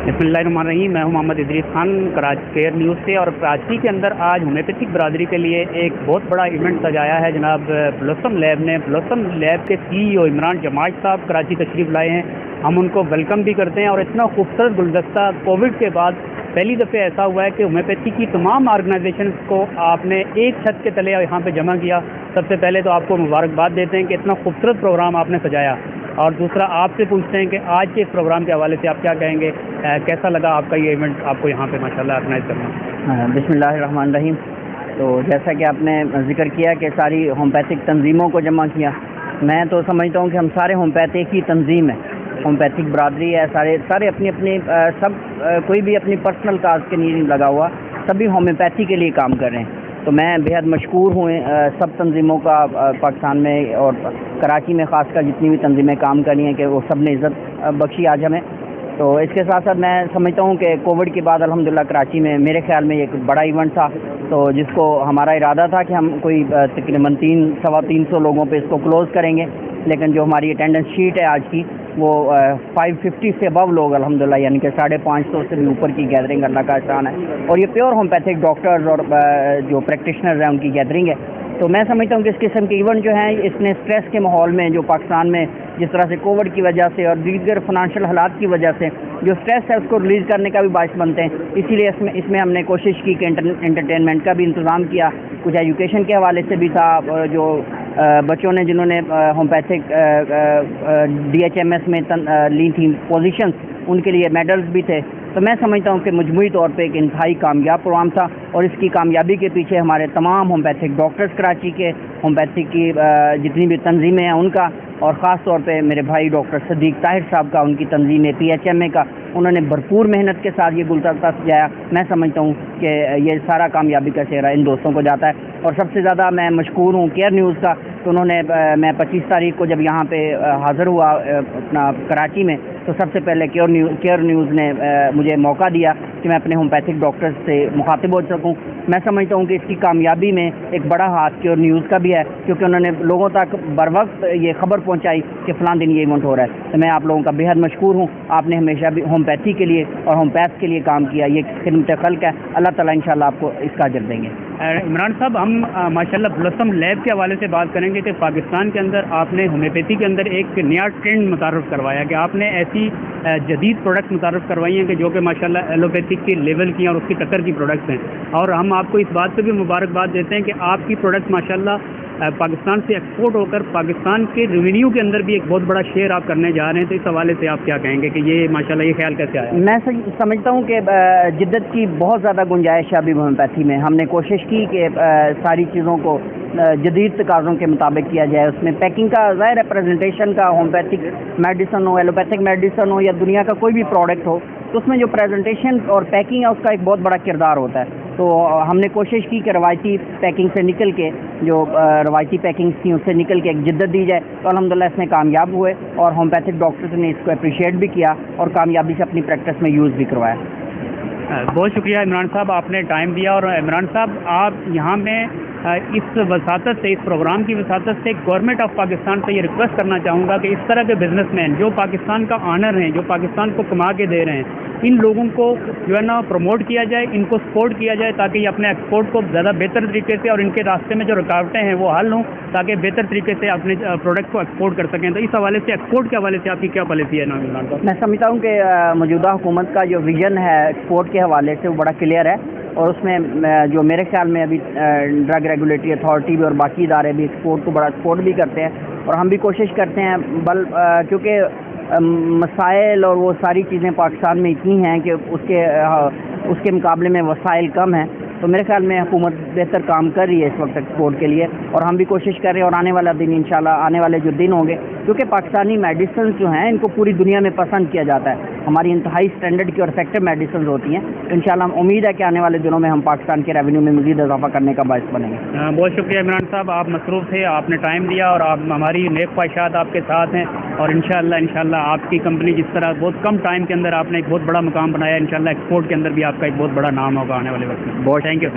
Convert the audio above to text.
बिस्मिल्लाहिर्रहमानिर्रहीम। मैं हूं मोहम्मद इदरीस खान कराची केयर न्यूज़ से। और कराची के अंदर आज होम्योपैथिक बरादरी के लिए एक बहुत बड़ा इवेंट सजाया है। जनाब ब्लॉसम लैब ने, ब्लॉसम लैब के CEO इमरान जमाज साहब कराची तशरीफ़ लाए हैं। हम उनको वेलकम भी करते हैं। और इतना खूबसूरत गुलदस्ता कोविड के बाद पहली दफ़े ऐसा हुआ है कि होम्योपैथी की तमाम ऑर्गेनाइजेशन को आपने एक छत के तले यहाँ पे जमा किया। सबसे पहले तो आपको मुबारकबाद देते हैं कि इतना खूबसूरत प्रोग्राम आपने सजाया। और दूसरा आपसे पूछते हैं कि आज के इस प्रोग्राम के हवाले से आप क्या कहेंगे, कैसा लगा आपका ये इवेंट, आपको यहाँ पे माशाल्लाह ऑर्गेनाइज करना। बिस्मिल्लाहिर्रहमानिर्रहीम। तो जैसा कि आपने जिक्र किया कि सारी होम्योपैथिक तंजीमों को जमा किया, मैं तो समझता हूँ कि हम सारे होम्योपैथिक ही तंजीम है, होम्योपैथिक बरादरी है, सारे अपनी अपनी सब कोई भी अपनी पर्सनल काज के लिए नहीं लगा हुआ, सभी होम्योपैथी के लिए काम कर रहे हैं। तो मैं बेहद मशकूर हूँ सब तंजीमों का पाकिस्तान में और कराची में ख़ासकर जितनी भी तंजीमें काम कर रही हैं कि वो सब ने इज़्ज़त बख्शी आज हमें। तो इसके साथ साथ मैं समझता हूँ कि कोविड के बाद अल्हम्दुलिल्लाह कराची में मेरे ख्याल में एक बड़ा इवेंट था, तो जिसको हमारा इरादा था कि हम कोई तकरीबन 300-325 लोगों पे इसको क्लोज़ करेंगे, लेकिन जो हमारी अटेंडेंस शीट है आज की वो 550 से अबव लोग अल्हम्दुलिल्लाह, यानी कि 550 से भी ऊपर की गैदरिंग अल्लाह का एहसान है। और ये प्योर होम्योपैथिक डॉक्टर्स और जो प्रैक्टिशनर्स हैं उनकी गैदरिंग है। तो मैं समझता हूँ कि इस किस्म के इवेंट जो हैं इसने स्ट्रेस के माहौल में जो पाकिस्तान में जिस तरह से कोविड की वजह से और दीगर फाइनेंशियल हालात की वजह से जो स्ट्रेस है उसको रिलीज़ करने का भी बायस बनते हैं। इसीलिए इसमें हमने कोशिश की कि एंटरटेनमेंट का भी इंतज़ाम किया, कुछ एजुकेशन के हवाले से भी था, जो बच्चों ने जिन्होंने होम्योपैथिक DHMS में ली थी पोजीशंस, उनके लिए मेडल्स भी थे। तो मैं समझता हूँ कि मजमूई तौर पे एक इंतहाई कामयाब प्रोग्राम था और इसकी कामयाबी के पीछे हमारे तमाम होम्योपैथिक डॉक्टर्स कराची के, होम्योपैथिक की जितनी भी तंजीमें हैं उनका, और ख़ास तौर पे मेरे भाई डॉक्टर सदीक ताहिर साहब का, उनकी तंजीम PHMA का, उन्होंने भरपूर मेहनत के साथ ये गुलदस्ता सजाया। मैं समझता हूँ कि ये सारा कामयाबी का सेहरा इन दोस्तों को जाता है। और सबसे ज़्यादा मैं मशकूर हूँ केयर न्यूज़ का, तो उन्होंने मैं 25 तारीख को जब यहाँ पे हाज़िर हुआ अपना कराची में, तो सबसे पहले केयर न्यूज़ ने मुझे मौका दिया कि मैं अपने होम्योपैथिक डॉक्टर्स से मुखातिब हो सकूँ। मैं समझता हूँ कि इसकी कामयाबी में एक बड़ा हाथ केयर न्यूज़ का भी है, क्योंकि उन्होंने लोगों तक बर वक्त ये खबर पहुँचाई कि फ़लाँ दिन ये इवेंट हो रहा है। तो मैं आप लोगों का बेहद मशकूर हूँ। आपने हमेशा भी होम्योपैथी के लिए और होम्योपैथ के लिए काम किया, ये खिदमत खल्क है। अल्लाह ताला इंशाल्लाह आपको इसका अजर देंगे। इमरान साहब, हम माशाल्लाह ब्लॉसम लैब के हवाले से बात करेंगे कि पाकिस्तान के अंदर आपने होम्योपैथी के अंदर एक नया ट्रेंड मुतारफ़ करवाया कि आपने ऐसी जदीद प्रोडक्ट मुतारफ़ करवाई हैं कि जो कि माशाल्लाह एलोपैथिक के लेवल की और उसकी टक्कर की प्रोडक्ट्स हैं। और हम आपको इस बात पे भी मुबारकबाद देते हैं कि आपकी प्रोडक्ट माशाल्लाह पाकिस्तान से एक्सपोर्ट होकर पाकिस्तान के रेवेन्यू के अंदर भी एक बहुत बड़ा शेयर आप करने जा रहे हैं। तो इस हवाले से आप क्या कहेंगे कि ये माशाल्लाह ये ख्याल कैसे आया? मैं समझता हूँ कि जिद्दत की बहुत ज़्यादा गुंजाइश है अभी होम्योपैथी में। हमने कोशिश की कि सारी चीज़ों को जदीद तकाज़ों के मुताबिक किया जाए। उसमें पैकिंग का ज़ाहिर है, प्रेजेंटेशन का, होम्योपैथिक मेडिसन हो, एलोपैथिक मेडिसन हो या दुनिया का कोई भी प्रोडक्ट हो, तो उसमें जो प्रेजेंटेशन और पैकिंग है उसका एक बहुत बड़ा किरदार होता है। तो हमने कोशिश की कि रवायती पैकिंग से निकल के, जो रवायती पैकिंग थी उससे निकल के एक जिद्दत दी जाए। तो अल्हम्दुलिल्लाह इसमें कामयाब हुए और होम्योपैथिक डॉक्टर्स ने इसको अप्रिशिएट भी किया और कामयाबी से अपनी प्रैक्टिस में यूज़ भी करवाया। बहुत शुक्रिया इमरान साहब, आपने टाइम दिया। और इमरान साहब, आप यहाँ में इस वसातत से, इस प्रोग्राम की वसातत से गवर्नमेंट ऑफ पाकिस्तान से ये रिक्वेस्ट करना चाहूँगा कि इस तरह के बिजनेसमैन जो पाकिस्तान का ऑनर हैं, जो पाकिस्तान को कमा के दे रहे हैं, इन लोगों को जो है ना प्रमोट किया जाए, इनको सपोर्ट किया जाए, ताकि ये अपने एक्सपोर्ट को ज़्यादा बेहतर तरीके से और इनके रास्ते में जो रुकावटें हैं वो हल हों, ताकि बेहतर तरीके से अपने प्रोडक्ट को एक्सपोर्ट कर सकें। तो इस हवाले से, एक्सपोर्ट के हवाले से आपकी क्या पॉलिसी है? मैं समझता हूँ कि मौजूदा हुकूमत का जो विजन है एक्सपोर्ट के हवाले से वो बड़ा क्लियर है। और उसमें जो मेरे ख्याल में अभी ड्रग रेगुलेटरी अथॉरिटी भी और बाकी इदारे भी एक्सपोर्ट को बड़ा सपोर्ट भी करते हैं और हम भी कोशिश करते हैं, क्योंकि मसाइल और वो सारी चीज़ें पाकिस्तान में इतनी हैं कि उसके मुकाबले में वसाइल कम हैं। तो मेरे ख्याल में हुकूमत बेहतर काम कर रही है इस वक्त एक्सपोर्ट के लिए, और हम भी कोशिश कर रहे हैं। और आने वाला दिन इंशाल्लाह, आने वाले जो दिन होंगे, क्योंकि पाकिस्तानी मेडिसिन जो हैं इनको पूरी दुनिया में पसंद किया जाता है, हमारी इंतहाई स्टैंडर्ड की और इफेक्टिव मेडिसिन होती हैं। तो इंशाल्लाह उम्मीद है कि आने वाले दिनों में हम पाकिस्तान के रेवेन्यू में मज़ीद इजाफा करने का बायस बनेंगे। बहुत शुक्रिया इमरान साहब, आप मसरूफ़ थे, आपने टाइम दिया और आप हमारी नेक ख्वाहिशात आपके साथ हैं। और इंशाल्लाह आपकी कंपनी जिस तरह बहुत कम टाइम के अंदर आपने एक बहुत बड़ा मुकाम बनाया, इंशाल्लाह एक्सपोर्ट के अंदर भी आपका एक बहुत बड़ा नाम होगा आने वाले वक्त में। बहुत थैंक यू।